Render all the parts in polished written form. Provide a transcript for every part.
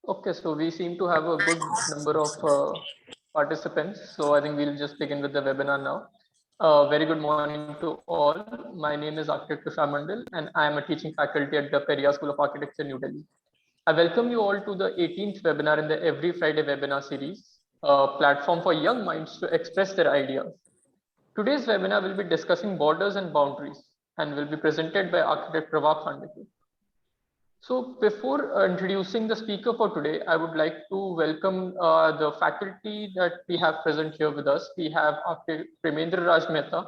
Okay, so we seem to have a good number of participants. So I think we'll just begin with the webinar now. Very good morning to all. My name is Architect Tushar Mandal, and I am a teaching faculty at the Periyar School of Architecture, New Delhi. I welcome you all to the 18th webinar in the Every Friday webinar series, a platform for young minds to express their ideas. Today's webinar will be discussing borders and boundaries and will be presented by Architect Pravah Khandekar. So before introducing the speaker for today, I would like to welcome the faculty that we have present here with us. We have Premendra Raj Mehta,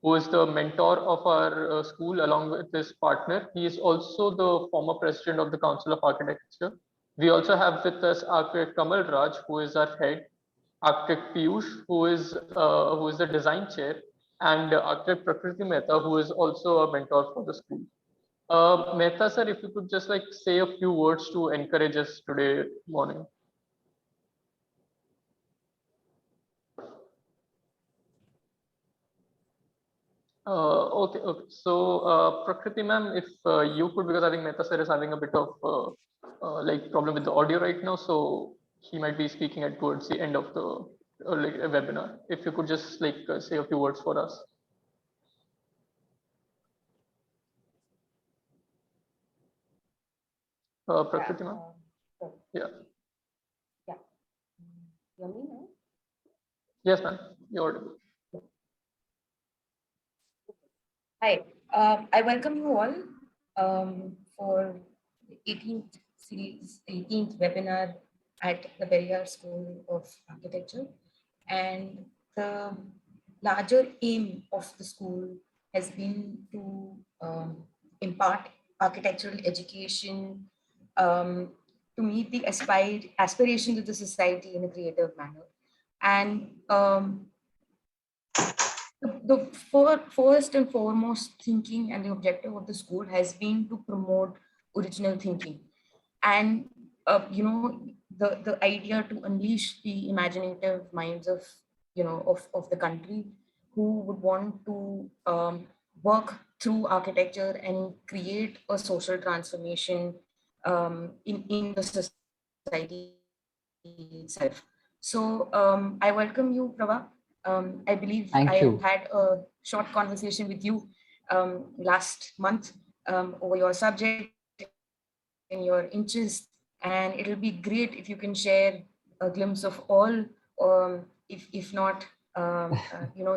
who is the mentor of our school along with his partner. He is also the former president of the Council of Architecture. We also have with us Architect Kamal Raj, who is our head, Architect Piyush, who is the design chair, and Architect Prakriti Mehta, who is also a mentor for the school. Mehta sir, if you could just like say a few words to encourage us today morning. Okay. So, Prakriti ma'am, if you could, because I think Mehta sir is having a bit of like problem with the audio right now, so he might be speaking at towards the end of the like webinar. If you could just like say a few words for us. Prakriti ma'am. Yeah. Yeah. You hear me now? Yes, ma'am. You're audible. Hi. I welcome you all for the 18th series, 18th webinar at the Periyar School of Architecture. And the larger aim of the school has been to impart architectural education to meet the aspirations of the society in a creative manner. And the first and foremost thinking and the objective of the school has been to promote original thinking. And the idea to unleash the imaginative minds of of the country who would want to work through architecture and create a social transformation in the society itself. So I welcome you, Pravah. I believe Thank I you. had a short conversation with you last month over your subject and your interests, and it'll be great if you can share a glimpse of all, if not,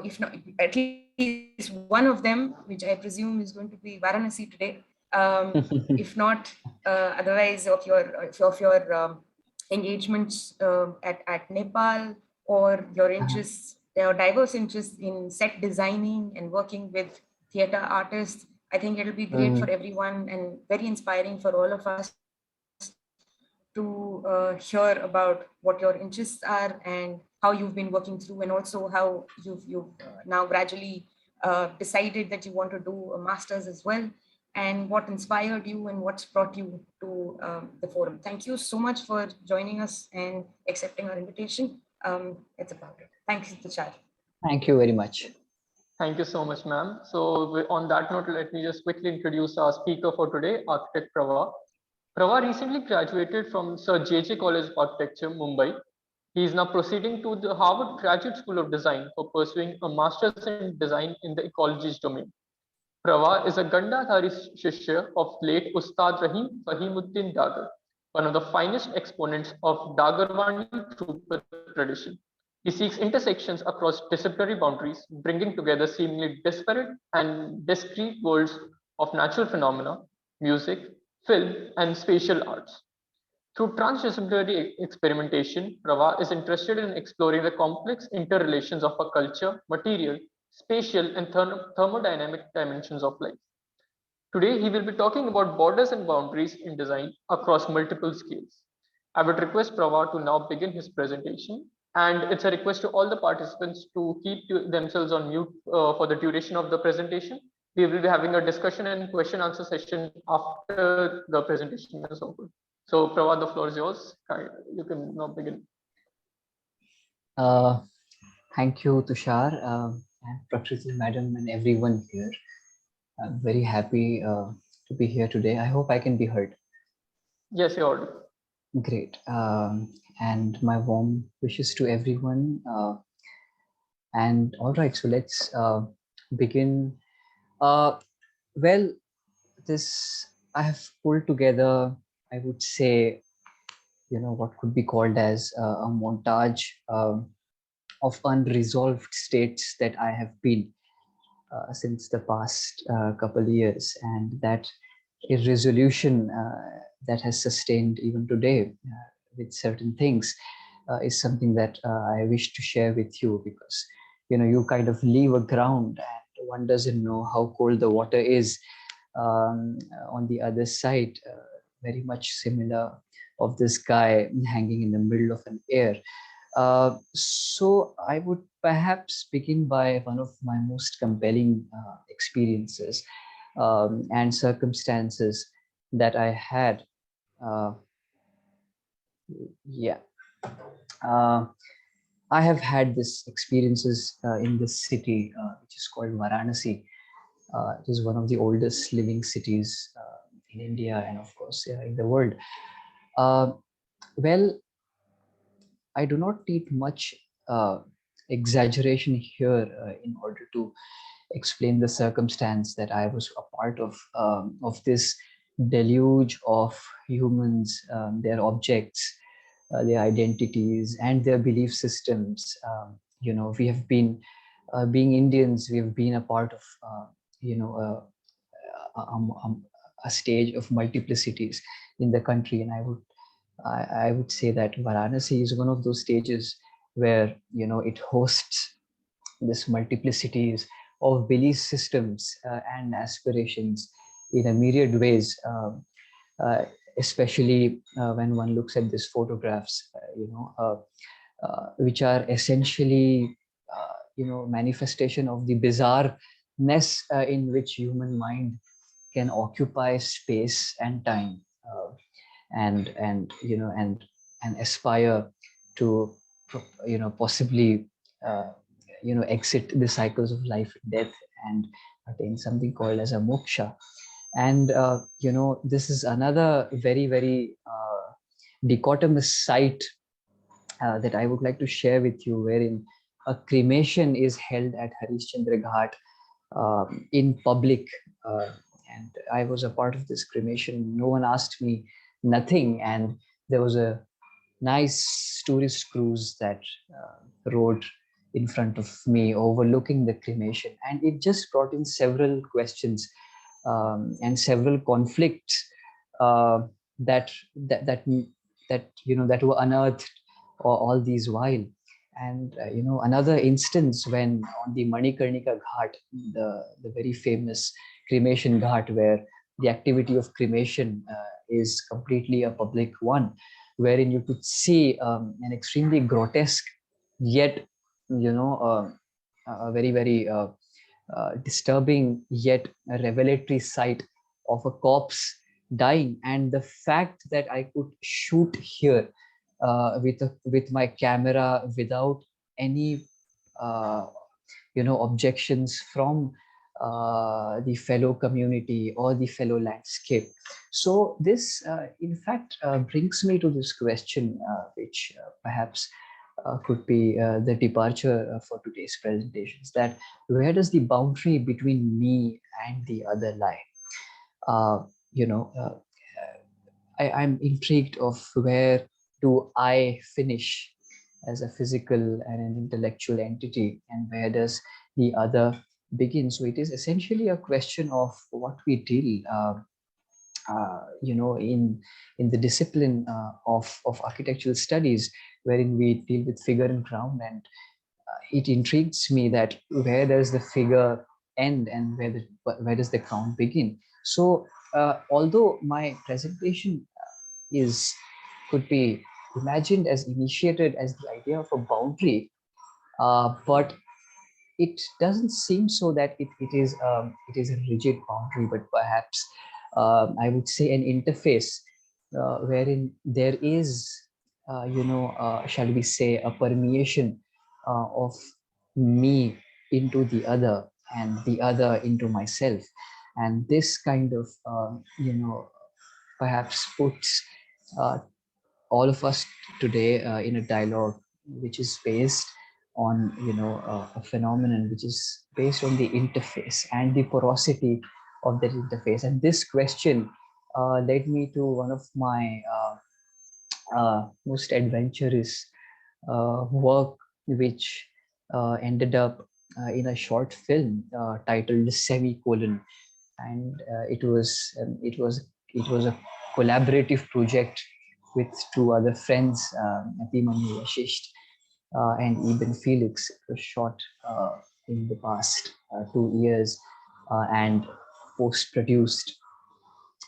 if not, at least one of them, which I presume is going to be Varanasi today. If not, otherwise of your engagements at Nepal, or your interests, your diverse interests in set designing and working with theater artists. I think it'll be great for everyone and very inspiring for all of us to hear about what your interests are and how you've been working through, and also how you've now gradually decided that you want to do a master's as well, and what inspired you and what's brought you to the forum. Thank you so much for joining us and accepting our invitation. It's about it. Thanks, Tushar. Thank you very much. Thank you so much, ma'am. So on that note, let me just quickly introduce our speaker for today, Architect Pravah. Pravah recently graduated from Sir J.J. College of Architecture, Mumbai. He is now proceeding to the Harvard Graduate School of Design for pursuing a master's in design in the ecologies domain. Pravah is a Gandhadhari Shishya of late Ustad Rahim Fahimuddin Dagar, one of the finest exponents of Dagarwani Trupad tradition. He seeks intersections across disciplinary boundaries, bringing together seemingly disparate and discrete worlds of natural phenomena, music, film, and spatial arts. Through transdisciplinary experimentation, Pravah is interested in exploring the complex interrelations of a culture, material, spatial, and thermodynamic dimensions of life. Today, he will be talking about borders and boundaries in design across multiple scales. I would request Pravah to now begin his presentation, and it's a request to all the participants to keep themselves on mute for the duration of the presentation. We will be having a discussion and question answer session after the presentation is over. So, Pravah, the floor is yours. You can now begin. Thank you, Tushar, and Prakriti madam, and everyone here. I'm very happy to be here today. I hope I can be heard. Yes, you're audible. Great. And my warm wishes to everyone. And all right, so let's begin. Uh, well, this I have pulled together, I would say, what could be called as a montage of unresolved states that I have been since the past couple of years, and that irresolution that has sustained even today with certain things is something that I wish to share with you, because you kind of leave a ground and one doesn't know how cold the water is on the other side, very much similar of this guy hanging in the middle of an air. So I would perhaps begin by one of my most compelling experiences and circumstances that I had. Uh, yeah, uh, I have had this experiences in this city, which is called Varanasi. It is one of the oldest living cities in India and, of course, in the world. Uh, well, I do not need much uh, exaggeration here in order to explain the circumstance that I was a part of this deluge of humans, their objects, their identities, and their belief systems. We have been, being Indians, we have been a part of, you know, um, um, a stage of multiplicities in the country, and I would say that Varanasi is one of those stages where it hosts this multiplicities of belief systems and aspirations in a myriad ways, uh, especially when one looks at these photographs, which are essentially, manifestation of the bizarreness in which human mind can occupy space and time, and aspire to, possibly, exit the cycles of life and death and attain something called as a moksha. And this is another very, very dichotomous sight that I would like to share with you, wherein a cremation is held at Harishchandra Ghat in public. Uh, and I was a part of this cremation. No one asked me nothing. And there was a nice tourist cruise that rode in front of me, overlooking the cremation. And it just brought in several questions and several conflicts uh, that, that, that, that were unearthed all these while. And another instance when on the Manikarnika Ghat, the very famous cremation ghat, where the activity of cremation is completely a public one, wherein you could see an extremely grotesque yet a very, very disturbing yet a revelatory sight of a corpse dying. And the fact that I could shoot here with my camera without any uh, objections from the fellow community or the fellow landscape. So this in fact brings me to this question, which perhaps could be the departure for today's presentations, that where does the boundary between me and the other lie? uh, you know uh, I'm intrigued of where do I finish as a physical and an intellectual entity, and where does the other begin? So it is essentially a question of what we deal, in the discipline of architectural studies, wherein we deal with figure and ground. And it intrigues me that where does the figure end and where does the ground begin? So although my presentation is could be imagined as initiated as the idea of a boundary, but it doesn't seem so that it is a rigid boundary, but perhaps I would say an interface wherein there is, shall we say, a permeation of me into the other and the other into myself. And this kind of, perhaps puts all of us today in a dialogue which is based on a phenomenon which is based on the interface and the porosity of that interface. And this question led me to one of my most adventurous work, which ended up in a short film titled Semicolon. And it was a collaborative project with two other friends, Abhimanyu Vashisht and Eben Felix. It was shot in the past 2 years and post-produced.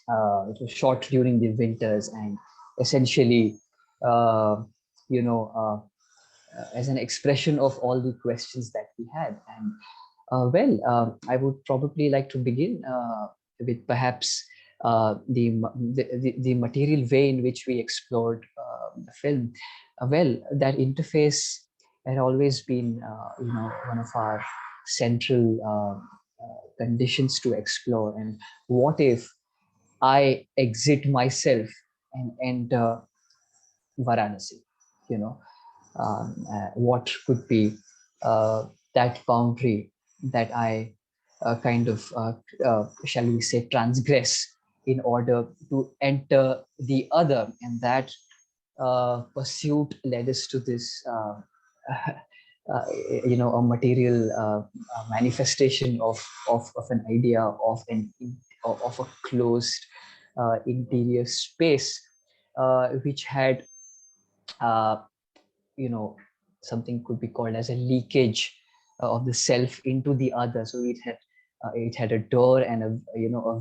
It was shot during the winters, and essentially, uh, you know, as an expression of all the questions that we had. And I would probably like to begin with perhaps the material way in which we explored the film. That interface had always been, one of our central conditions to explore. And what if I exit myself and enter Varanasi? You know, what could be that boundary that I shall we say, transgress in order to enter the other. And that pursuit led us to this, a material manifestation of an idea of a closed interior space, which had uh, something could be called as a leakage of the self into the other. So it had a door and a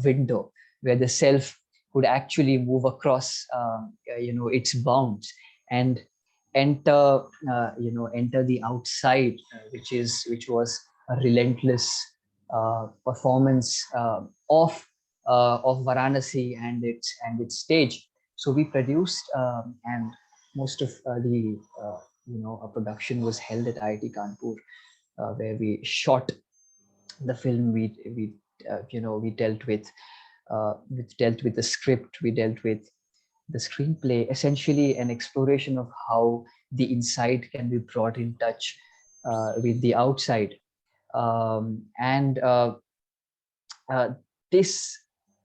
window where the self could actually move across its bounds and enter the outside, which was a relentless performance of Varanasi and its stage. So we produced, and most of the a production was held at IIT Kanpur, where we shot the film. We dealt with the script, we dealt with the screenplay, essentially an exploration of how the inside can be brought in touch with the outside. And this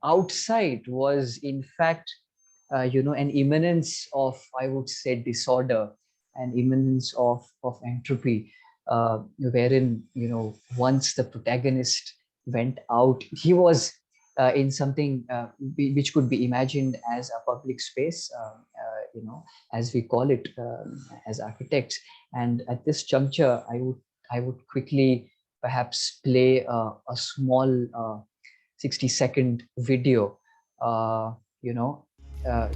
outside was in fact an immanence of, I would say, disorder, an immanence of entropy, wherein once the protagonist went out, he was in something which could be imagined as a public space, as we call it as architects. And at this juncture, I would quickly perhaps play a small 60-second video.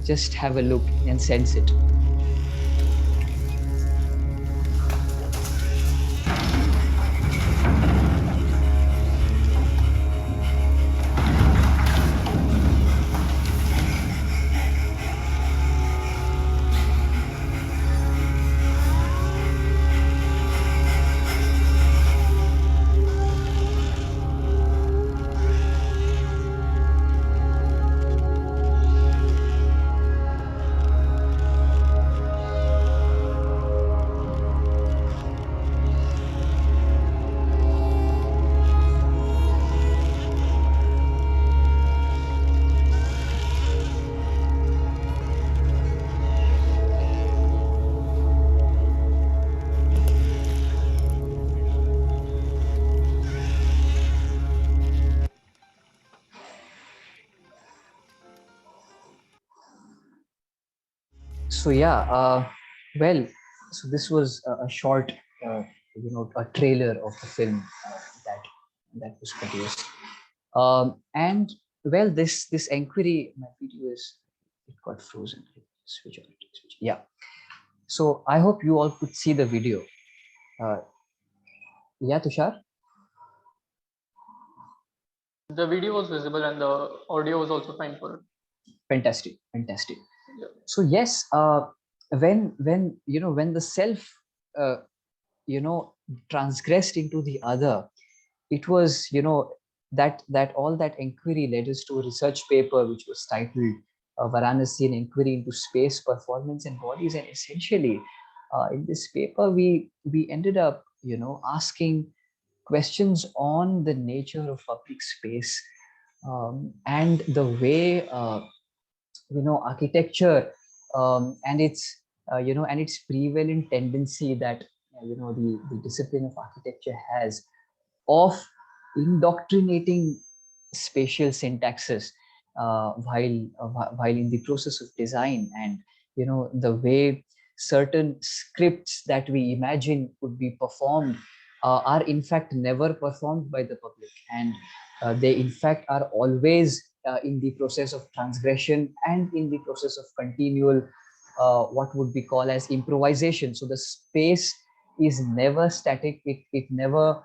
Just have a look and sense it. So yeah, so this was a short, a trailer of the film that was produced. And this inquiry, my video it got frozen. Switch on. Yeah. So I hope you all could see the video. Yeah, Tushar. The video was visible and the audio was also fine for it. Fantastic. Yeah. So yes, when the self transgressed into the other, it was that all that inquiry led us to a research paper which was titled Varanasi, an inquiry into space, performance, and bodies. And essentially, in this paper, we ended up, asking questions on the nature of public space, and the way, architecture, and its prevalent tendency that, the discipline of architecture has of indoctrinating spatial syntaxes, while in the process of design, and the way certain scripts that we imagine would be performed are in fact never performed by the public, and they in fact are always in the process of transgression and in the process of continual, what would be called as improvisation. So the space is never static. It never,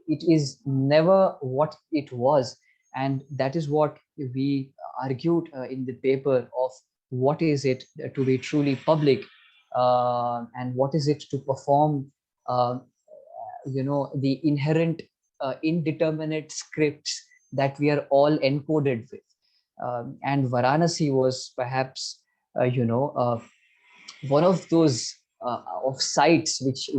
it is never what it was. And that is what we argued in the paper of what is it to be truly public, and what is it to perform, uh, the inherent indeterminate scripts that we are all encoded with. And Varanasi was perhaps, one of those of sites which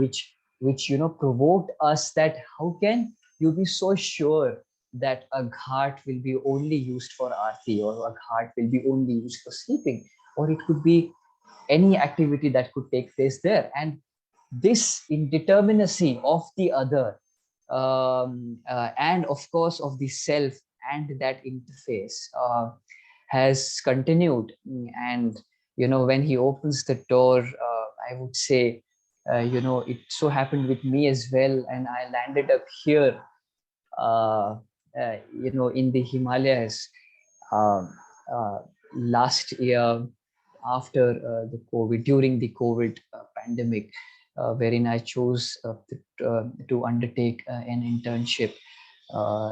provoked us, that how can you be so sure that a ghat will be only used for arti, or a ghat will be only used for sleeping, or it could be any activity that could take place there. And this indeterminacy of the other, and of course of the self and that interface, has continued. And when he opens the door, I would say, it so happened with me as well, and I landed up here, in the Himalayas, uh, uh, last year, after the COVID, during the COVID pandemic, wherein I chose to undertake an internship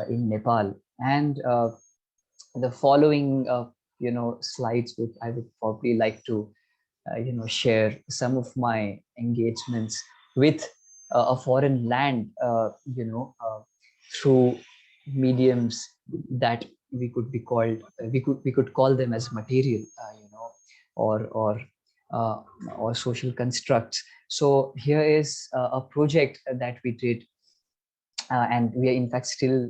in Nepal. And the following, slides, which I would probably like to, share some of my engagements with a foreign land, through mediums that we could call them as material, or uh, or social constructs. So here is a project that we did, and we are in fact still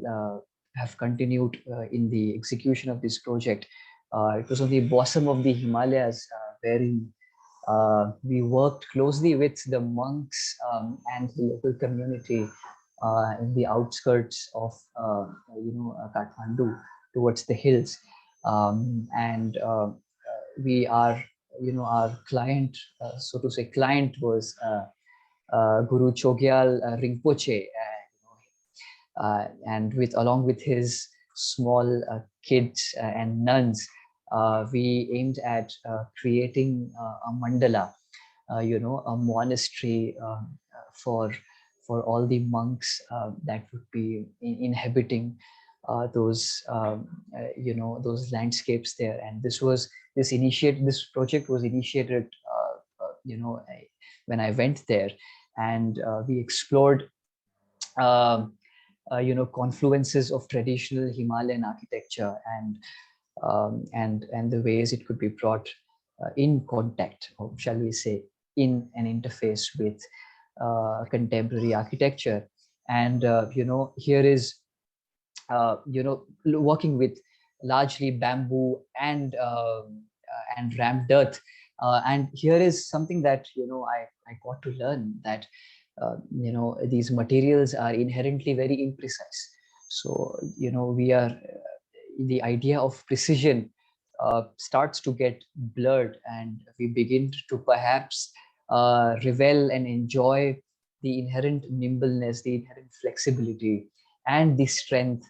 have continued in the execution of this project. It was on the bosom of the Himalayas, wherein we worked closely with the monks, and the local community in the outskirts of, Kathmandu, towards the hills. And we are, our client, so to say, client was Guru Chogyal Rinpoche, and along with his small kids and nuns, we aimed at creating a mandala, a monastery, for all the monks that would be inhabiting those landscapes there. And this project was initiated, when I went there, and we explored, um, confluences of traditional Himalayan architecture, and the ways it could be brought in contact, or shall we say, in an interface with contemporary architecture. And here is, working with largely bamboo and rammed earth. And here is something that I got to learn, that these materials are inherently very imprecise. So we are, the idea of precision starts to get blurred, and we begin to perhaps revel and enjoy the inherent nimbleness, the inherent flexibility, and the strength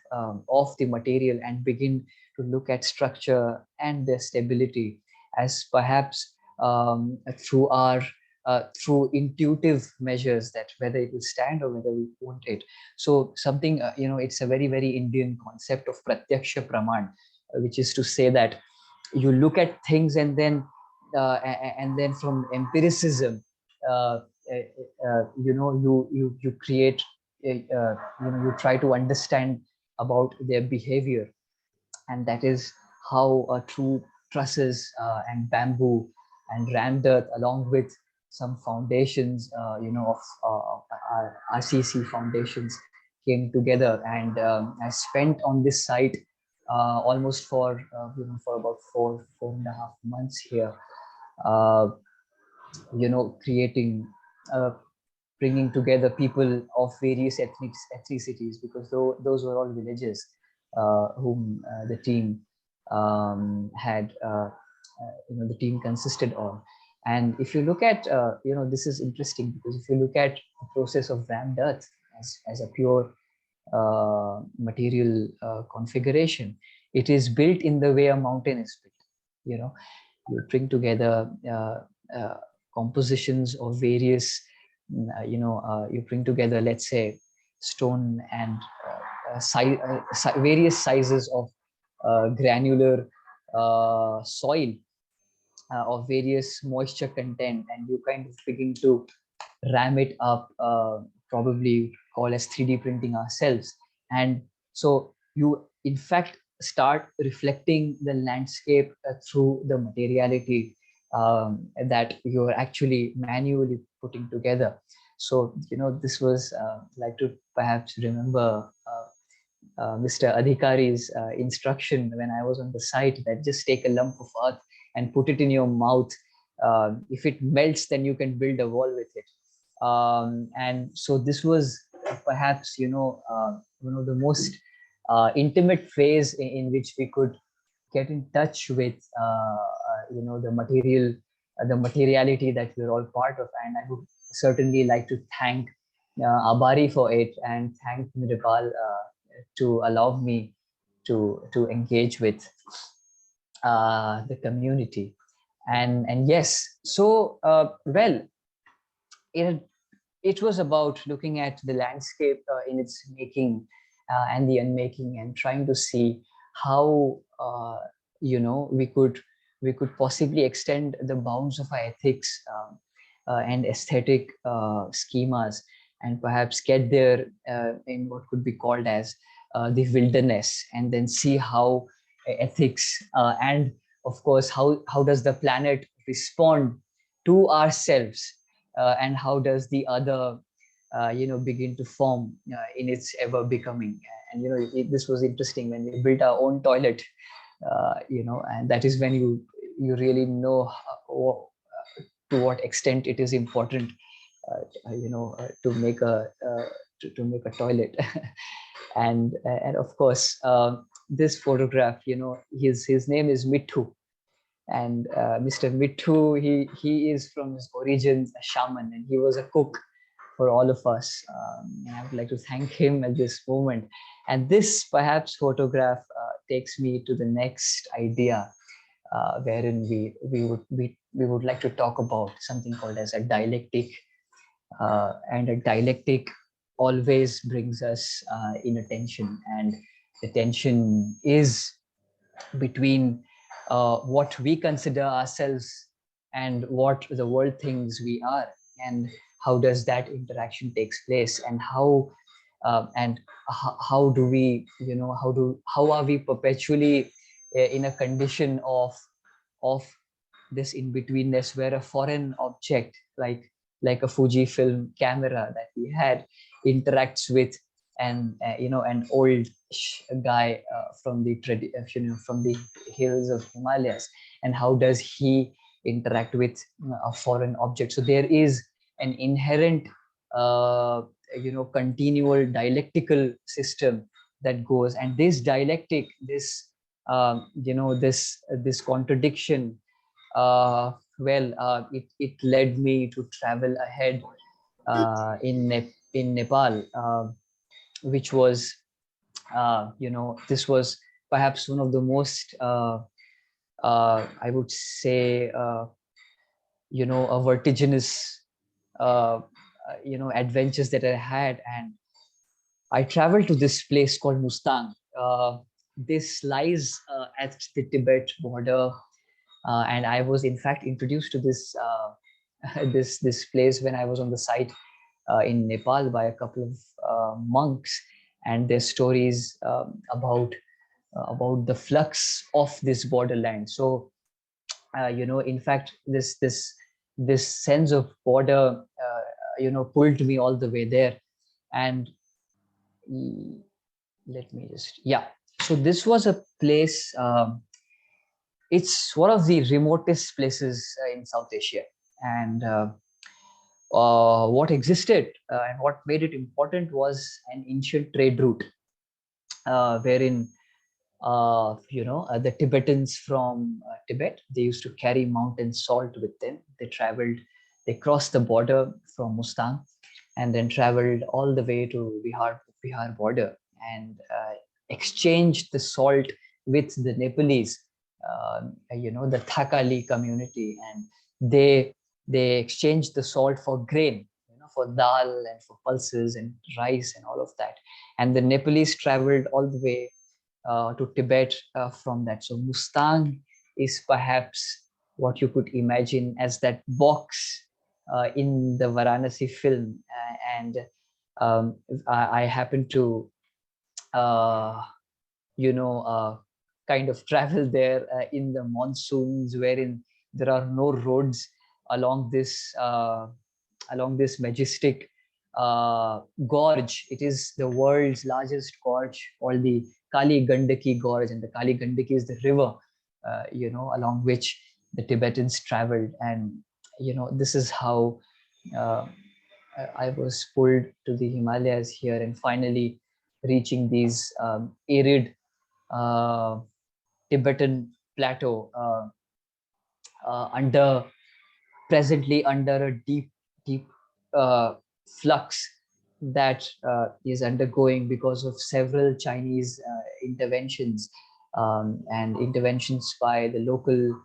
of the material, and begin to look at structure and their stability as perhaps, through intuitive measures, that whether it will stand or whether we won't it. So something, it's a very, very Indian concept of pratyaksha praman, which is to say that you look at things, and then from empiricism, uh, you create, you try to understand about their behavior. And that is how through trusses and bamboo and rammed earth, along with some foundations, of our RCC foundations, came together. And I spent on this site almost for about 4.5 months here, uh, creating, bringing together people of various ethnicities, because those were all villages whom the team had, the team consisted of. And if you look at, this is interesting, because if you look at the process of rammed earth as a pure material configuration, it is built in the way a mountain is built. You bring together uh, compositions of various, you bring together, let's say, stone and various sizes of granular soil of various moisture content, and you kind of begin to ram it up, probably call as 3D printing ourselves. And so you in fact start reflecting the landscape through the materiality that you're actually manually putting together. So this was, like to perhaps remember Mr. Adhikari's instruction when I was on the site, that just take a lump of earth and put it in your mouth. If it melts, then you can build a wall with it. And so this was perhaps one of the most intimate phase in which we could get in touch with the materiality that we're all part of. And I would certainly like to thank Abari for it, and thank Nirpal to allow me to engage with the community. And yes, so well, it was about looking at the landscape in its making and the unmaking, and trying to see how we could possibly extend the bounds of our ethics and aesthetic schemas, and perhaps get there in what could be called as the wilderness, and then see how ethics and of course how does the planet respond to ourselves, and how does the other begin to form in its ever becoming. And this was interesting when we built our own toilet, and that is when you really know to what extent it is important to make a toilet. And of course, this photograph, his name is Mithu. And Mr. Mithu, he is from his origins a shaman, and he was a cook for all of us. And I would like to thank him at this moment. And this perhaps photograph takes me to the next idea, wherein we would like to talk about something called as a dialectic. And a dialectic always brings us in a tension, and the tension is between what we consider ourselves and what the world thinks we are, and how does that interaction takes place, and how do we how are we perpetually in a condition of this in-betweenness, where a foreign object like a Fujifilm camera that we had interacts with an old guy from the hills of Himalayas, and how does he interact with a foreign object. So there is an inherent continual dialectical system that goes, and this dialectic, this contradiction, it led me to travel ahead in Nepal, which was this was perhaps one of the most I would say a vertiginous adventures that I had. And I traveled to this place called Mustang. This lies at the Tibet border, and I was in fact introduced to this this place when I was on the site in Nepal by a couple of monks, and their stories about about the flux of this borderland. So in fact, this sense of border pulled me all the way there. And let me just, yeah, so this was a place, it's one of the remotest places in South Asia. And what existed and what made it important was an ancient trade route, wherein the Tibetans from Tibet, they used to carry mountain salt with them. They crossed the border from Mustang, and then traveled all the way to Bihar border, and exchanged the salt with the Nepalese, the Thakali community, and they exchanged the salt for grain, for dal and for pulses and rice and all of that. And the Nepalese traveled all the way to Tibet from that. So Mustang is perhaps what you could imagine as that box in the Varanasi film. And I happen to, uh, kind of travel there in the monsoons, wherein there are no roads along this majestic gorge. It is the world's largest gorge, called the Kali Gandaki Gorge, and the Kali Gandaki is the river, along which the Tibetans traveled. And this is how uh, I was pulled to the Himalayas here, and finally reaching these arid uh, Tibetan plateau, presently under a deep uh, flux that is undergoing because of several Chinese interventions, and interventions by the local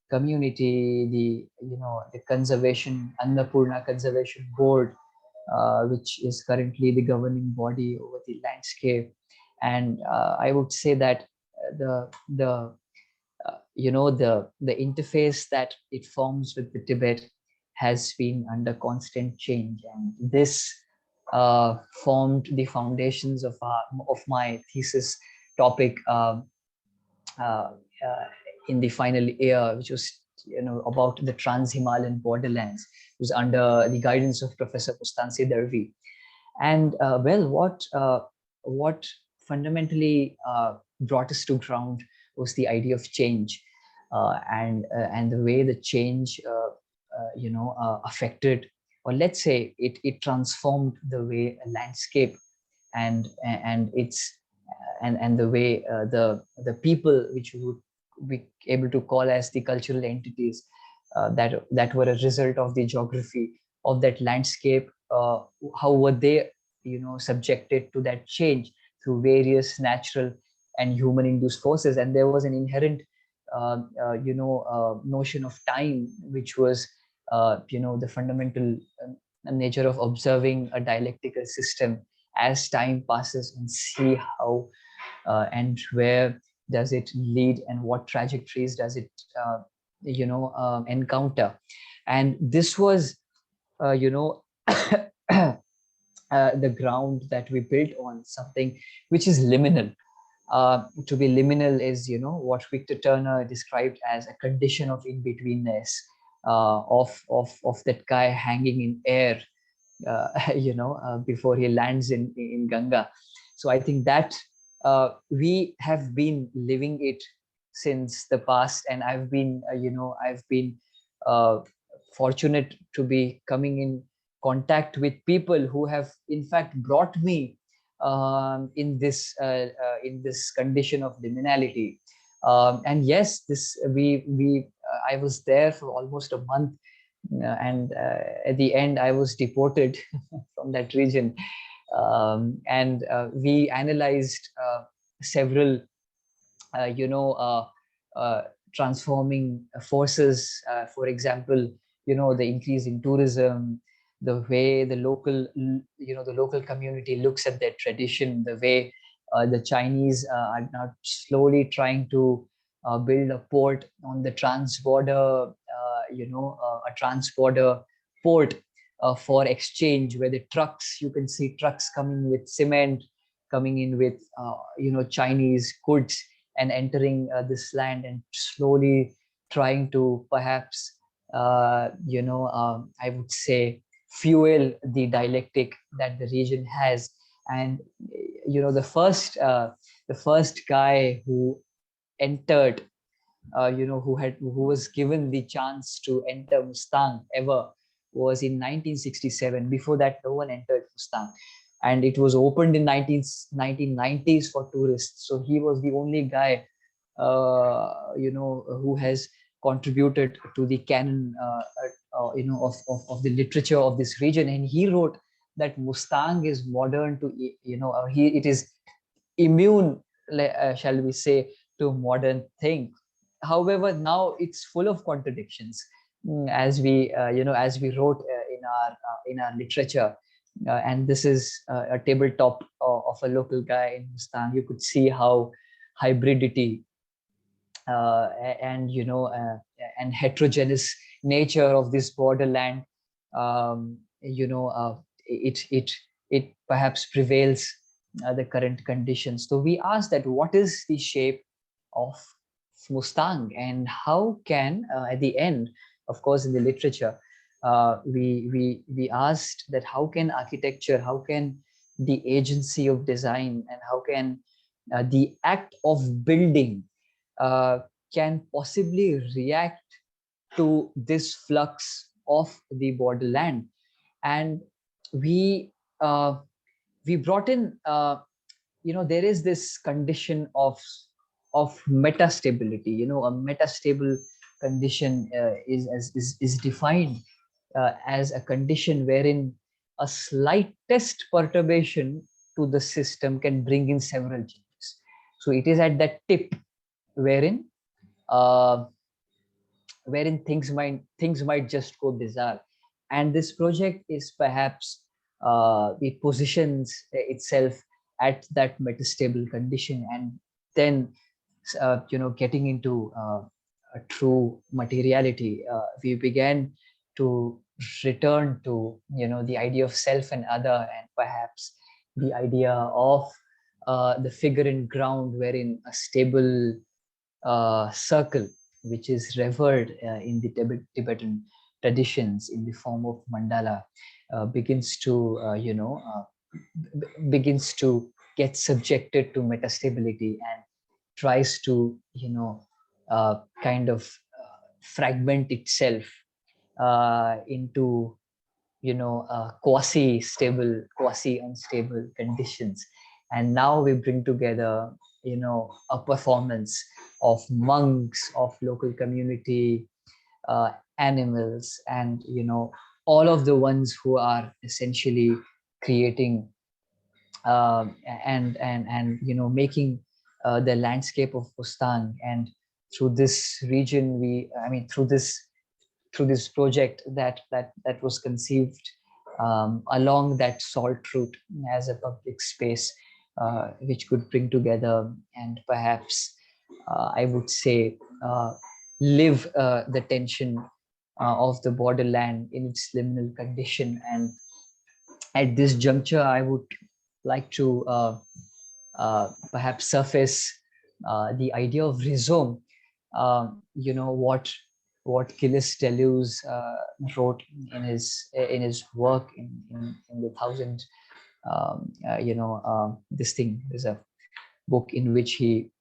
community, the conservation Annapurna Conservation Board, which is currently the governing body over the landscape. And I would say that the interface that it forms with the Tibet has been under constant change, and this formed the foundations of my thesis topic, uh, uh, in the final year, which was about the trans-Himalayan borderlands. It was under the guidance of Professor Pustansi Darvi. And what fundamentally brought us to ground was the idea of change, and the way the change affected, or let's say it transformed the way a landscape and its and the way the people, which we would be able to call as the cultural entities, that were a result of the geography of that landscape, how were they subjected to that change through various natural and human induced forces. And there was an inherent notion of time, which was the fundamental nature of observing a dialectical system as time passes, and see how and where does it lead, and what trajectories does it encounter. And this was the ground that we built on, something which is liminal. To be liminal is what Victor Turner described as a condition of in-betweenness, of that guy hanging in air, before he lands in Ganga. So I think that we have been living it since the past, and I've been uh, fortunate to be coming in contact with people who have in fact brought me in this condition of liminality. And yes, this we I was there for almost a month, and at the end I was deported from that region. And we analyzed several uh, you know uh, uh, transforming forces, for example, the increase in tourism, the way the local community looks at their tradition, the way the Chinese are now slowly trying to build a port on the trans-border, a trans-border port for exchange, where the trucks, you can see trucks coming with cement, coming in with Chinese goods, and entering this land and slowly trying to perhaps I would say fuel the dialectic that the region has. And the first guy who entered, who was given the chance to enter Mustang ever was in 1967. Before that, no one entered Mustang, and it was opened in 1990s for tourists. So he was the only guy, who has contributed to the canon, of the literature of this region. And he wrote that Mustang is modern to, it is immune, shall we say, to modern thing. However, now it's full of contradictions, as we wrote in our literature. And this is a tabletop of a local guy in Mustang. You could see how hybridity uh, and and heterogeneous nature of this borderland, um, it perhaps prevails the current conditions. So we asked that what is the shape of Mustang, and how can, at the end, of course, in the literature, we asked that how can architecture, how can the agency of design, and how can the act of building uh, can possibly react to this flux of the borderland. And we uh, we brought in, there is this condition of metastability. A metastable condition is defined as a condition wherein a slightest perturbation to the system can bring in several changes. So it is at that tip wherein uh, things might just go bizarre. And this project is perhaps, it positions itself at that metastable condition, and then getting into a true materiality, we began to return to the idea of self and other, and perhaps the idea of the figure in ground, wherein a stable circle, which is revered in the Tibetan traditions in the form of mandala, begins to get subjected to metastability, and tries to kind of fragment itself into quasi stable, quasi unstable conditions. And now we bring together a performance of monks, of local community, animals, and all of the ones who are essentially creating and making the landscape of Bustang. And through this region, through this project that was conceived along that salt route as a public space, which could bring together and perhaps, I would say, live the tension of the borderland in its liminal condition. And at this juncture, I would like to perhaps surface the idea of rhizome. What Gilles Deleuze wrote in his work in the thousand, this thing. There's a book in which he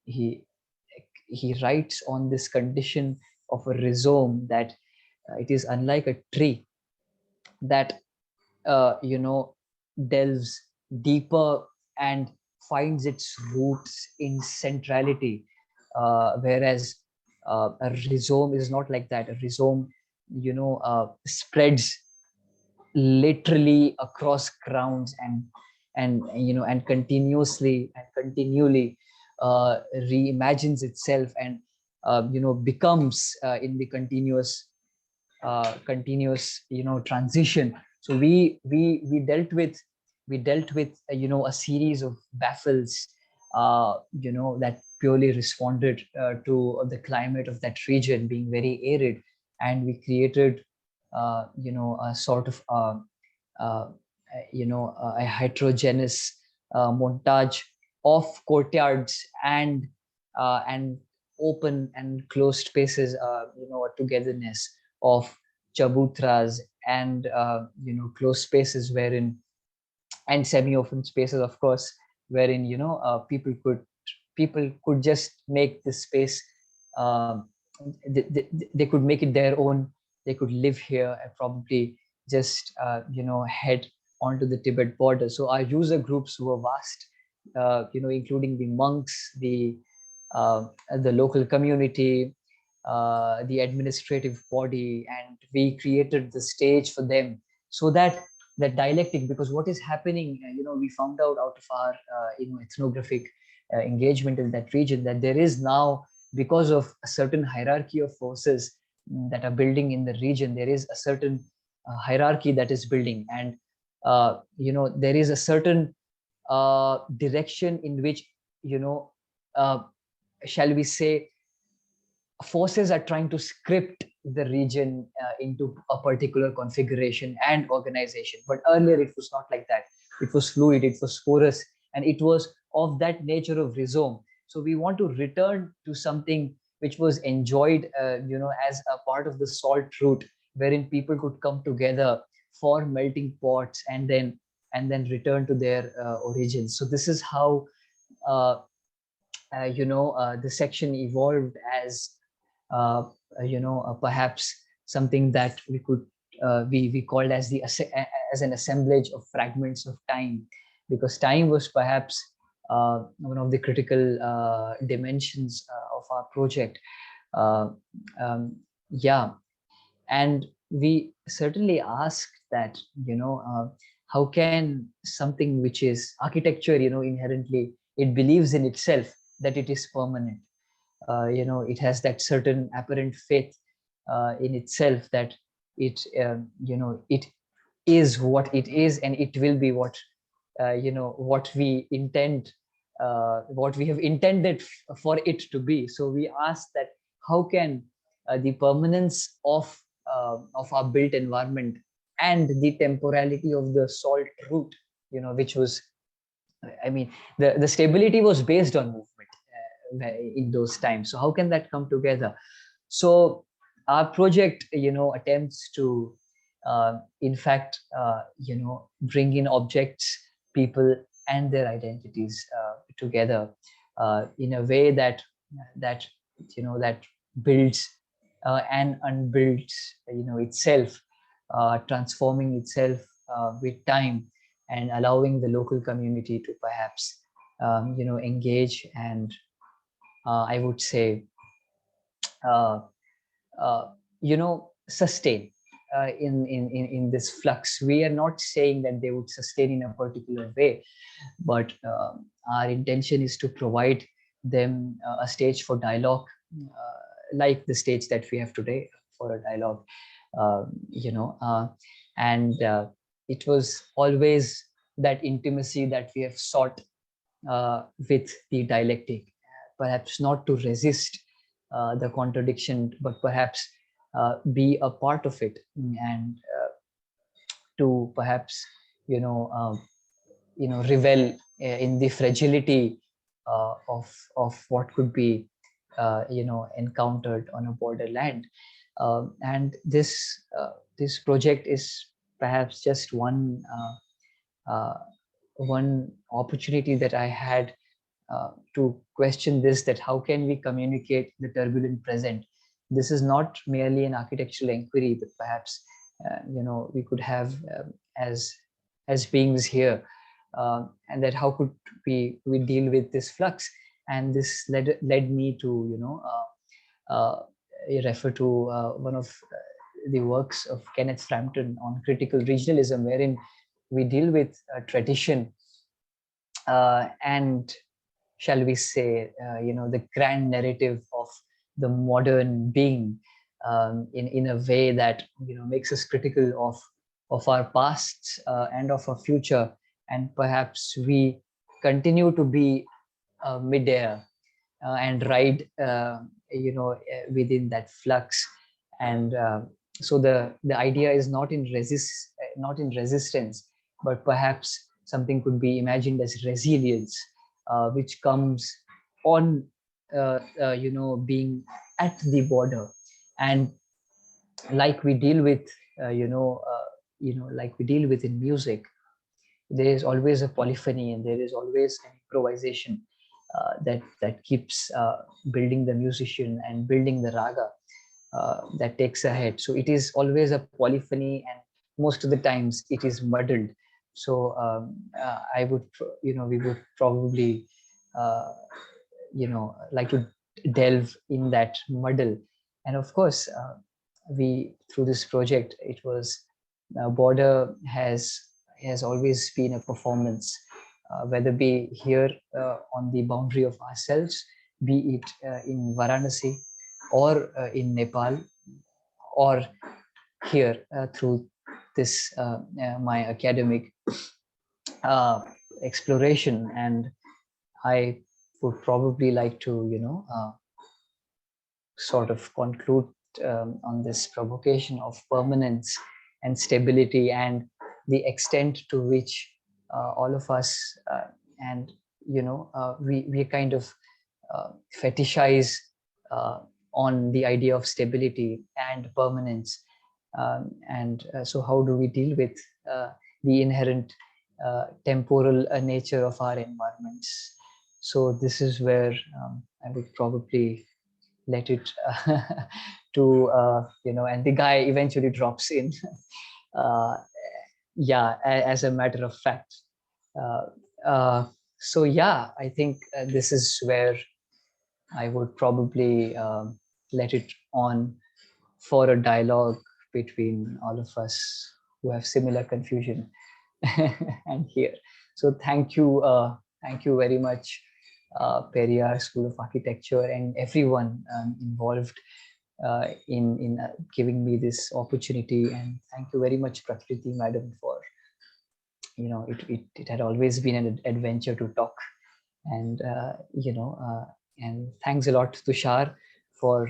writes on this condition of a rhizome, that it is unlike a tree that delves deeper and finds its roots in centrality, whereas a rhizome is not like that. A rhizome spreads literally across grounds, and continuously and continually reimagines itself, and becomes in the continuous transition. So we dealt with a series of baffles that purely responded to the climate of that region being very arid. And we created a sort of uh, a heterogeneous montage of courtyards and and open and closed spaces, a togetherness of chabutras, and closed spaces wherein, and semi-open spaces, of course, wherein people could just make this space. um, they could make it their own. They could live here and probably just head onto the Tibet border. So our user groups were vast, including the monks, uh, the local community, the administrative body, and we created the stage for them, so that that dialectic, because what is happening, we found out of our ethnographic engagement in that region, that there is now, because of a certain hierarchy of forces that are building in the region, there is a certain hierarchy that is building, and there is a certain direction in which, you know uh, shall we say, forces are trying to script the region into a particular configuration and organization. But earlier it was not like that. It was fluid, it was porous, and it was of that nature of rhizome. So we want to return to something which was enjoyed, as a part of the salt route, wherein people could come together for melting pots, and then return to their origins. So this is how uh, the section evolved as perhaps something that we called as as an assemblage of fragments of time, because time was perhaps one of the critical dimensions of our project. Uh, um, yeah, and we certainly ask that, how can something which is architecture, inherently it believes in itself that it is permanent. It has that certain apparent faith in itself that it is what it is, and it will be what we intend, what we have intended for it to be. So we ask that, how can the permanence of our built environment and the temporality of the salt route, which was, I mean, the stability was based on movement in those times. So how can that come together? So our project, attempts to, in fact, bring in objects, people, and their identities together in a way that that builds and unbuilds, itself, transforming itself with time, and allowing the local community to perhaps engage and, I would say, uh, sustain in this flux. We are not saying that they would sustain in a particular way, but our intention is to provide them a stage for dialogue, like the stage that we have today for a dialogue. And it was always that intimacy that we have sought with the dialectic, perhaps not to resist the contradiction, but perhaps be a part of it, and to perhaps revel in the fragility of what could be encountered on a borderland. And this project is perhaps just one opportunity that I had to question this, that how can we communicate the turbulent present. This is not merely an architectural inquiry, but perhaps we could have, as beings here, and that how could we deal with this flux. And this led me to refer to one of the works of Kenneth Frampton on critical regionalism, wherein we deal with tradition and, shall we say, the grand narrative of the modern being, in a way that makes us critical of our past and of our future, and perhaps we continue to be midair and ride within that flux. And so the idea is not in resistance, but perhaps something could be imagined as resilience, which comes on being at the border, and like we deal with like we deal with in music, there is always a polyphony and there is always an improvisation that keeps building the musician and building the raga that takes ahead. So it is always a polyphony, and most of the times it is muddled. So I would, we would probably, uh, like to delve in that muddle. And of course, we through this project, it was border has always been a performance, whether be here on the boundary of ourselves, be it in Varanasi or in Nepal, or here through this my academic uh, exploration. And I would probably like to, sort of conclude on this provocation of permanence and stability, and the extent to which all of us and we kind of fetishize on the idea of stability and permanence, and so how do we deal with the inherent temporal nature of our environments? So this is where I would probably let it and the guy eventually drops in. uh, as a matter of fact. uh, so yeah, I think this is where I would probably let it on for a dialogue between all of us who have similar confusion and here. So thank you very much, Periyar School of Architecture, and everyone involved in giving me this opportunity. And thank you very much, Prakriti Madam, for it had always been an adventure to talk, and and thanks a lot, Tushar, for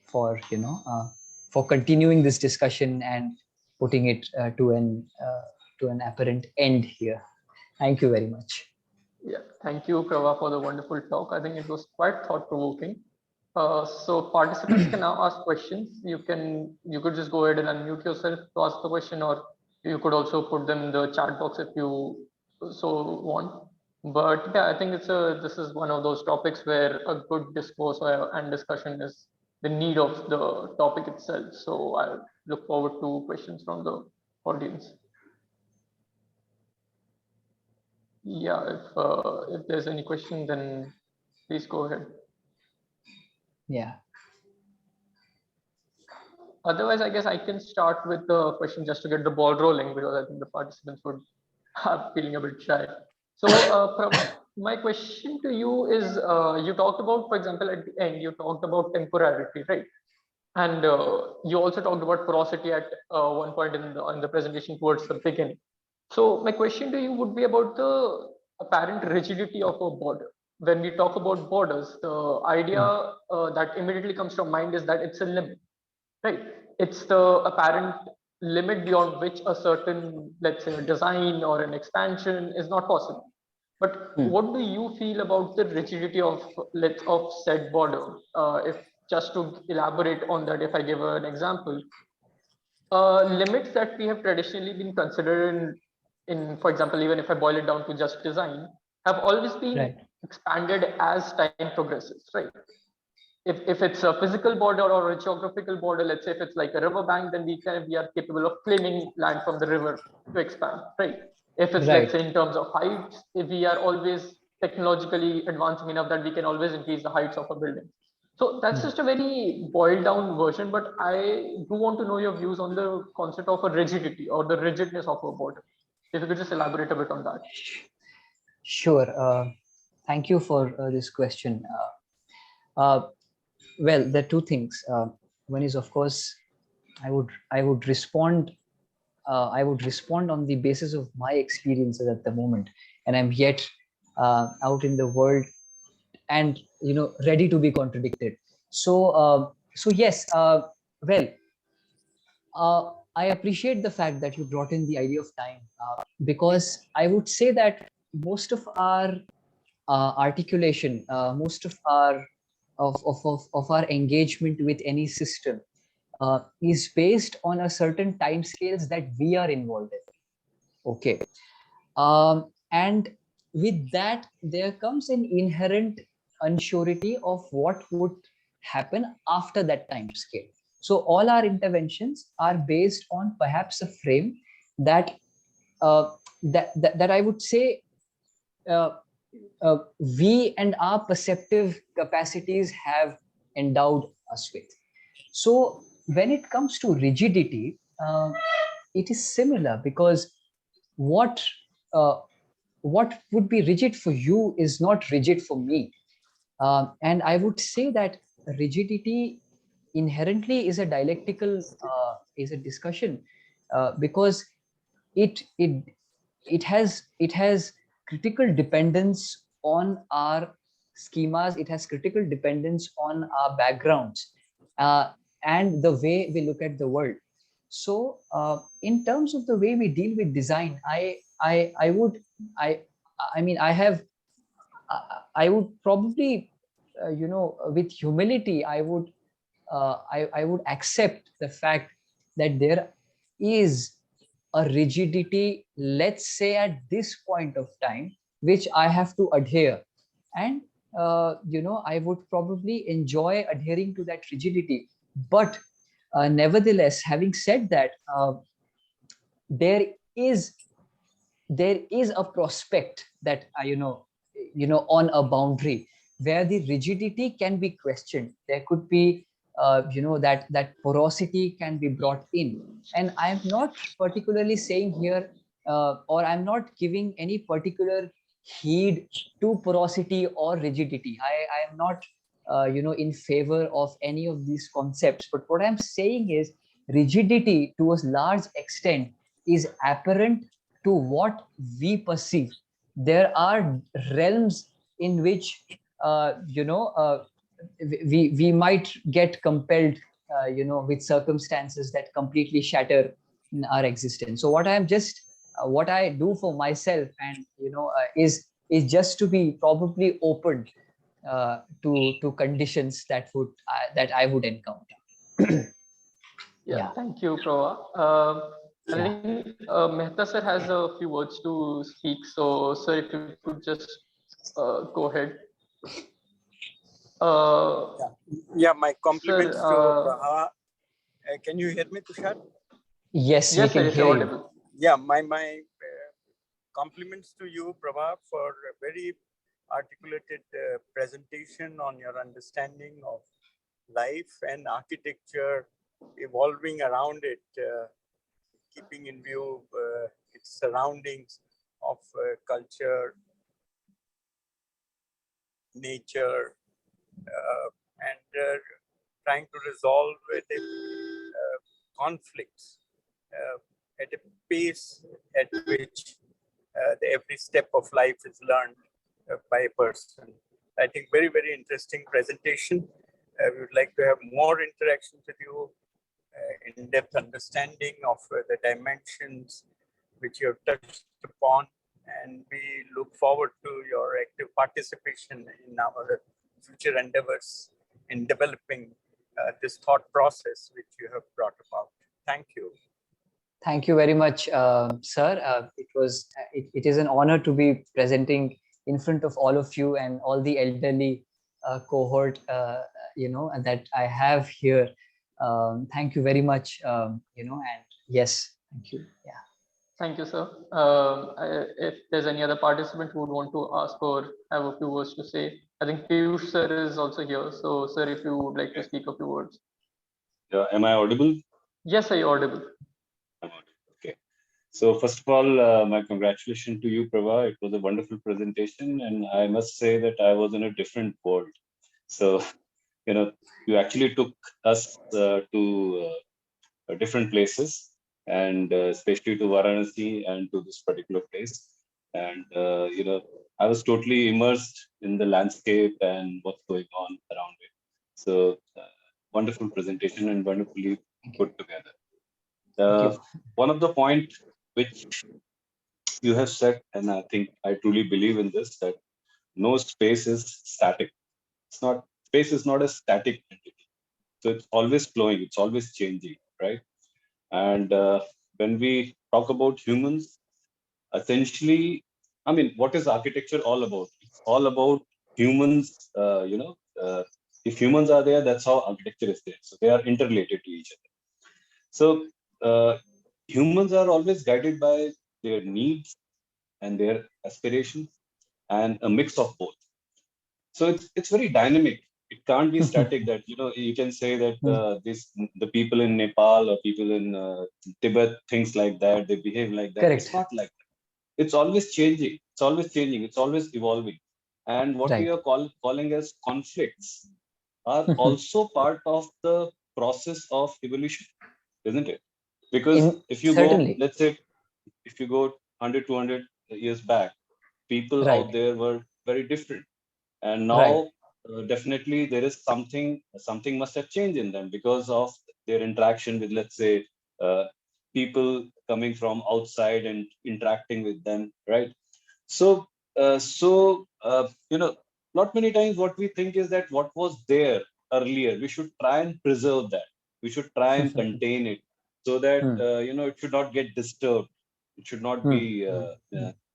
for you know for continuing this discussion and putting it to an apparent end here. Thank you very much. Yeah, thank you, Pravah, for the wonderful talk. I think it was quite thought-provoking. So participants can now ask questions. You could just go ahead and unmute yourself to ask the question, or you could also put them in the chat box if you so want. But yeah, I think this is one of those topics where a good discourse and discussion is the need of the topic itself. So I look forward to questions from the audience. Yeah, if there's any question, then please go ahead. Yeah. Otherwise, I guess I can start with the question just to get the ball rolling, because I think the participants would have feeling a bit shy. So, my question to you is, you talked about, for example, at the end, you talked about temporality, right? And you also talked about porosity at one point in the presentation towards the beginning. So my question to you would be about the apparent rigidity of a border. When we talk about borders, the idea that immediately comes to mind is that it's a limit, right? It's the apparent limit beyond which a certain, let's say, a design or an expansion is not possible. But what do you feel about the rigidity of said border? If just to elaborate on that, if I give an example, limits that we have traditionally been considered for example, even if I boil it down to just design, have always been expanded as time progresses, right? If it's a physical border or a geographical border, let's say if it's like a river bank, then we are capable of claiming land from the river to expand, right? If it's let's say in terms of heights, if we are always technologically advancing enough that we can always increase the heights of a building. So that's just a very boiled down version, but I do want to know your views on the concept of a rigidity or the rigidness of a border. If you could just elaborate a bit on that. Sure. Thank you for this question. Well, there are two things. One is, of course, I would respond on the basis of my experiences at the moment, and I'm yet out in the world and ready to be contradicted. So yes, well, I appreciate the fact that you brought in the idea of time, because I would say that most of our articulation, most of our of our engagement with any system is based on a certain time scales that we are involved in. Okay. And with that, there comes an inherent unsurety of what would happen after that time scale. So all our interventions are based on perhaps a frame that that I would say uh, we and our perceptive capacities have endowed us with. So when it comes to rigidity, it is similar, because what uh, what would be rigid for you is not rigid for me. And I would say that rigidity inherently is a dialectical is a discussion, because it it it has critical dependence on our schemas. It has critical dependence on our backgrounds, uh, and the way we look at the world. So in terms of the way we deal with design, I would I mean I have I would probably with humility I would accept the fact that there is a rigidity, let's say at this point of time, which I have to adhere. And I would probably enjoy adhering to that rigidity. But nevertheless, having said that, there is there is a prospect that on a boundary where the rigidity can be questioned. There could be that porosity can be brought in. And I'm not particularly saying here, or I'm not giving any particular heed to porosity or rigidity. I am not in favor of any of these concepts. But what I'm saying is rigidity to a large extent is apparent to what we perceive. There are realms in which we might get compelled with circumstances that completely shatter our existence. So what I do for myself, and is just to be probably open to conditions that I would encounter. Yeah. Thank you, Pravah. I Yeah. think Mehta sir has a few words to speak. So, sir, if you could just go ahead. Yeah, my compliments Sir, to Praha. Can you hear me, Tushar? Yes, we yes, sir, can it's hear you. audible. Yeah, my compliments to you, Prabha, for a very articulated presentation on your understanding of life and architecture evolving around it, keeping in view its surroundings of culture, nature, and trying to resolve conflicts at a pace at which every step of life is learned by a person. I think very, very interesting presentation. We would like to have more interactions with you, in-depth understanding of the dimensions which you have touched upon, and we look forward to your active participation in our future endeavors in developing this thought process which you have brought about. Thank you. Thank you very much, sir. It is an honor to be presenting in front of all of you and all the elderly cohort, that I have here. Thank you very much, and yes, thank you. Yeah. Thank you, sir. If there's any other participant who would want to ask or have a few words to say, I think Piyush sir is also here. So, sir, if you would like to speak a few words. Am I audible? Yes, are you audible? I'm audible. Okay. So first of all, my congratulations to you, Pravah. It was a wonderful presentation, and I must say that I was in a different world. So, you actually took us to different places, and especially to Varanasi and to this particular place. And, I was totally immersed in the landscape and what's going on around it. So, wonderful presentation and wonderfully put together. One of the point which you have said, and I think I truly believe in this, that no space is static. It's not space is not a static entity. So it's always flowing, it's always changing, right? And when we talk about humans, essentially, I mean, what is architecture all about? It's all about humans, if humans are there, that's how architecture is there. So they are interrelated to each other. So humans are always guided by their needs and their aspirations and a mix of both. So it's very dynamic. It can't be static that, you can say that the people in Nepal or people in Tibet, things like that, they behave like that. Correct. It's not like that. It's always changing. It's always changing. It's always evolving. And what we Right. are calling as conflicts are also part of the process of evolution, isn't it? Because if you go, Certainly. let's say, if you go 100, 200 years back, people out Right. there were very different. And Right. now, definitely, there is something must have changed in them because of their interaction with, let's say, uh, people coming from outside and interacting with them, right? So, not many times what we think is that what was there earlier, we should try and preserve that. We should try and contain it so that, it should not get disturbed. It should not be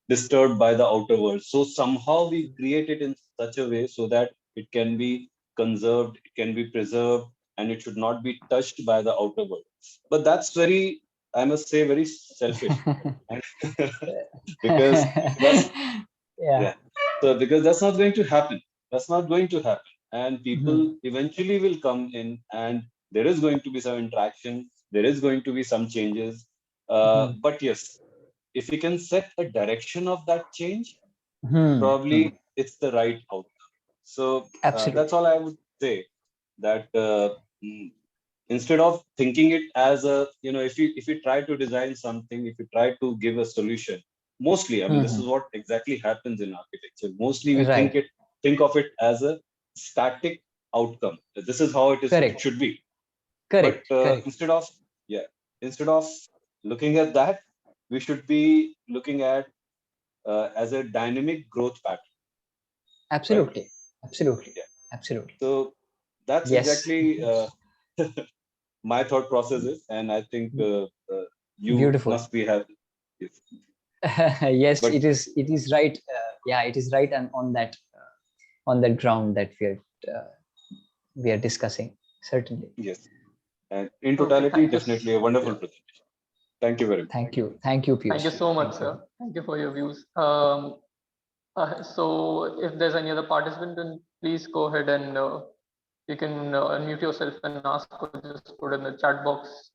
disturbed by the outer world. So somehow we create it in such a way so that it can be conserved, it can be preserved, and it should not be touched by the outer world. But that's very, I must say, very selfish. because that's Yeah. so because that's not going to happen. That's not going to happen. And people eventually will come in, and there is going to be some interaction. There is going to be some changes. But yes, if we can set a direction of that change, probably it's the right outcome. So Absolutely. that's all I would say. That instead of thinking it as a, if you try to design something, if you try to give a solution, mostly, I mean, this is what exactly happens in architecture. Mostly we Right. think of it as a static outcome. This is how it is. Correct. It should be. Correct. But Correct. instead of looking at that, we should be looking at as a dynamic growth pattern. Absolutely. Right? Absolutely. Yeah. Absolutely. So that's Yes. exactly my thought process is, and I think you Beautiful. must be having. Yes, But it is. It is right. Yeah, it is right, and on that ground that we are discussing. Certainly. yes, and in Okay, totality, definitely a wonderful yeah. presentation. Thank you very much. Thank you. Thank you, Thank you Piyush. so much, Thank you. sir. Thank you for your views. So if there's any other participant, then please go ahead and you can unmute yourself and ask, or just put in the chat box.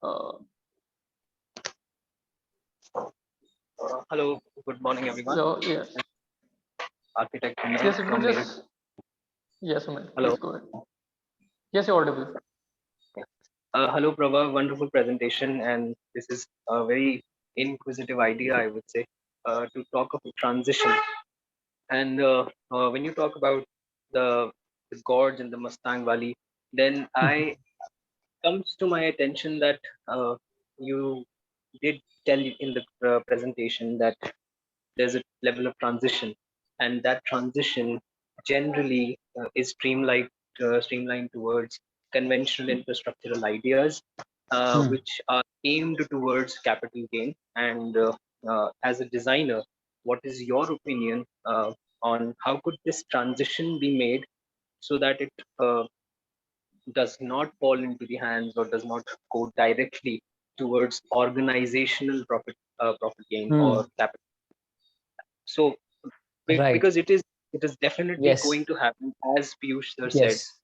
Hello, good morning, everyone. So yes, Architect yes, if you from Meerut. just yes, Sumit, Hello. please go ahead. Yes, you're audible. Hello, Pravah. Wonderful presentation, and this is a very inquisitive idea, I would say, to talk of a transition. And when you talk about the gorge and the Mustang Valley, then I comes to my attention that you did tell in the presentation that there's a level of transition, and that transition generally is streamlined towards conventional infrastructural ideas, which are aimed towards capital gain. And as a designer, what is your opinion on how could this transition be made so that it does not fall into the hands or does not go directly towards organizational profit gain or capital? So Right. because it is definitely Yes. going to happen, as Piyush sir said. Yes.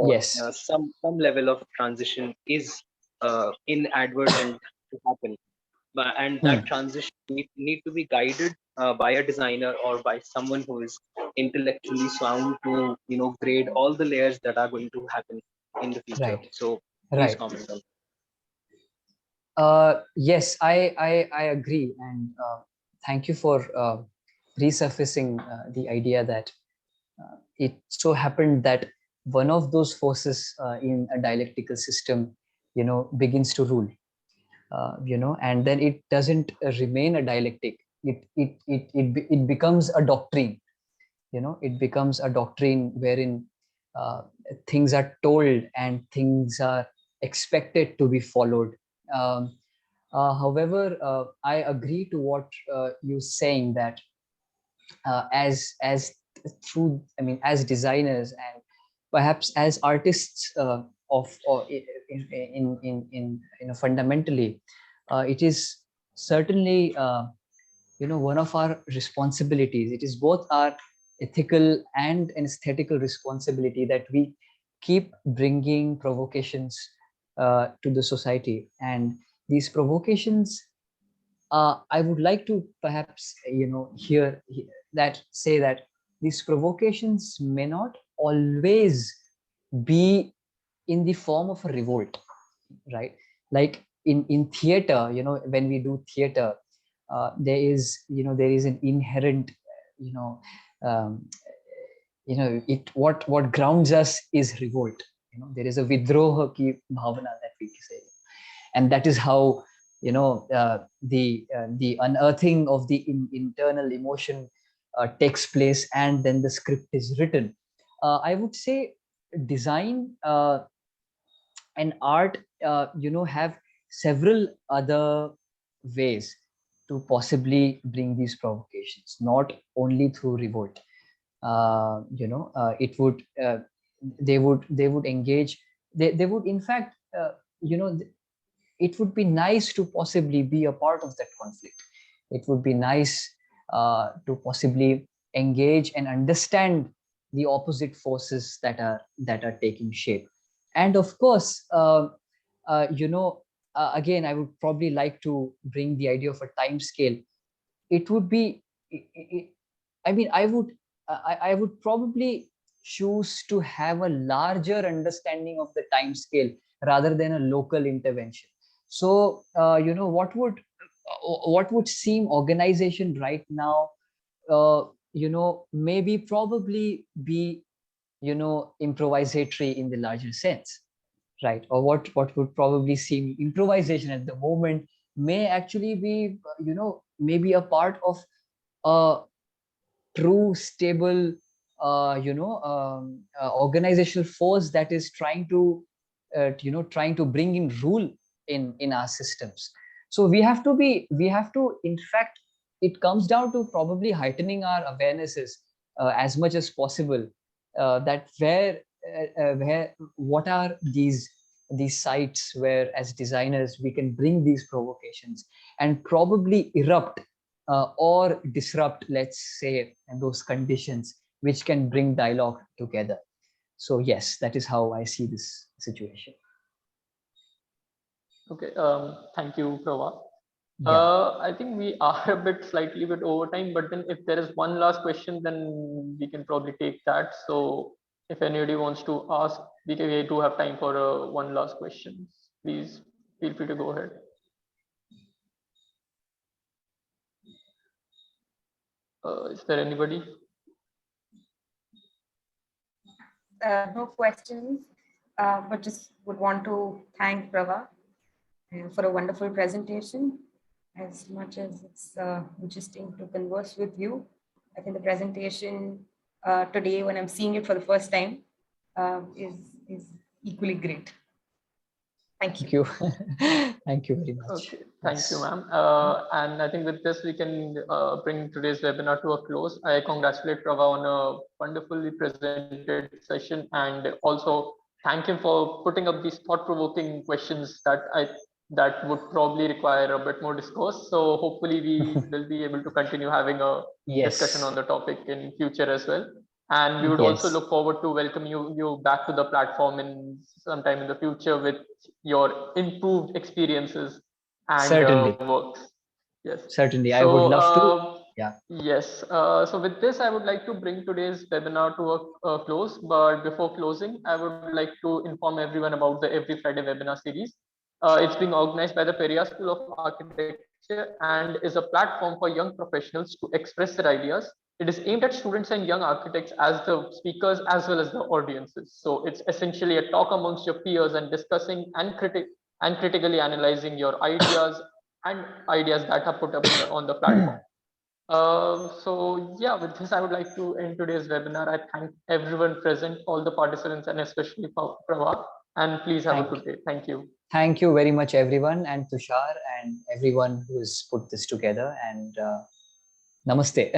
Yes. Some level of transition is inadvertent to happen, and that transition need to be guided by a designer or by someone who is intellectually sound to grade all the layers that are going to happen in the future. Right. So please Right. comment on. Yes, I agree, and thank you for resurfacing the idea that it so happened that one of those forces in a dialectical system, begins to rule, and then it doesn't remain a dialectic. It becomes a doctrine. It becomes a doctrine wherein things are told and things are expected to be followed. However, I agree to what you're saying, that as through, I mean, as designers and perhaps as artists of, or fundamentally, it is certainly one of our responsibilities. It is both our ethical and an aesthetical responsibility that we keep bringing provocations to the society. And these provocations, I would like to perhaps hear that, say that these provocations may not always be in the form of a revolt, right? Like in theater, when we do theater, there is an inherent, um, what grounds us is revolt. There is a vidroha ki bhavana that we say, and that is how the unearthing of the internal emotion takes place, and then the script is written. I would say design and art have several other ways to possibly bring these provocations, not only through revolt. It would they would engage, they would in fact, it would be nice to possibly be a part of that conflict. It would be nice to possibly engage and understand the opposite forces that are taking shape. And of course, again, I would probably like to bring the idea of a time scale. It would be, I mean, I would probably choose to have a larger understanding of the time scale rather than a local intervention. So, what would seem organization right now, maybe probably be, improvisatory in the larger sense, right? Or what would probably seem improvisation at the moment may actually be, maybe a part of a true stable, organizational force that is trying to bring in rule in our systems. So we have to in fact, it comes down to probably heightening our awarenesses as much as possible, that where what are these sites where as designers we can bring these provocations and probably erupt or disrupt, let's say, those conditions which can bring dialogue together. So yes, that is how I see this situation. Okay, thank you, Pravah. Yeah. I think we are a bit slightly bit over time, but then if there is one last question, then we can probably take that. So if anybody wants to ask, we do have time for one last question. Please feel free to go ahead. Is there anybody? No questions, but just would want to thank Pravah for a wonderful presentation. As much as it's interesting to converse with you, I think the presentation today, when I'm seeing it for the first time, is equally great. Thank you. Thank you. Thank you very much. Okay, thank you, Yes. ma'am. And I think with this, we can bring today's webinar to a close. I congratulate Pravah on a wonderfully presented session, and also thank him for putting up these thought-provoking questions that would probably require a bit more discourse. So hopefully we will be able to continue having a discussion Yes. on the topic in future as well. And we would also Yes. look forward to welcome you back to the platform in sometime in the future with your improved experiences and Certainly. works. Yes. Certainly. I would So love to. Yeah. yes. So with this, I would like to bring today's webinar to a close. But before closing, I would like to inform everyone about the Every Friday webinar series. It's being organized by the Periyar School of Architecture and is a platform for young professionals to express their ideas. It is aimed at students and young architects as the speakers as well as the audiences. So it's essentially a talk amongst your peers and discussing and critically analyzing your ideas and ideas that are put up on the platform. So yeah, with this, I would like to end today's webinar. I thank everyone present, all the participants, and especially Pravah. And please have a good day. Thank you. Thank you very much, everyone, and Tushar, and everyone who's put this together. And namaste.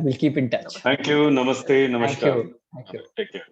We'll keep in touch. Thank you. Namaste. Namaskar. Thank you. Thank you. Take care.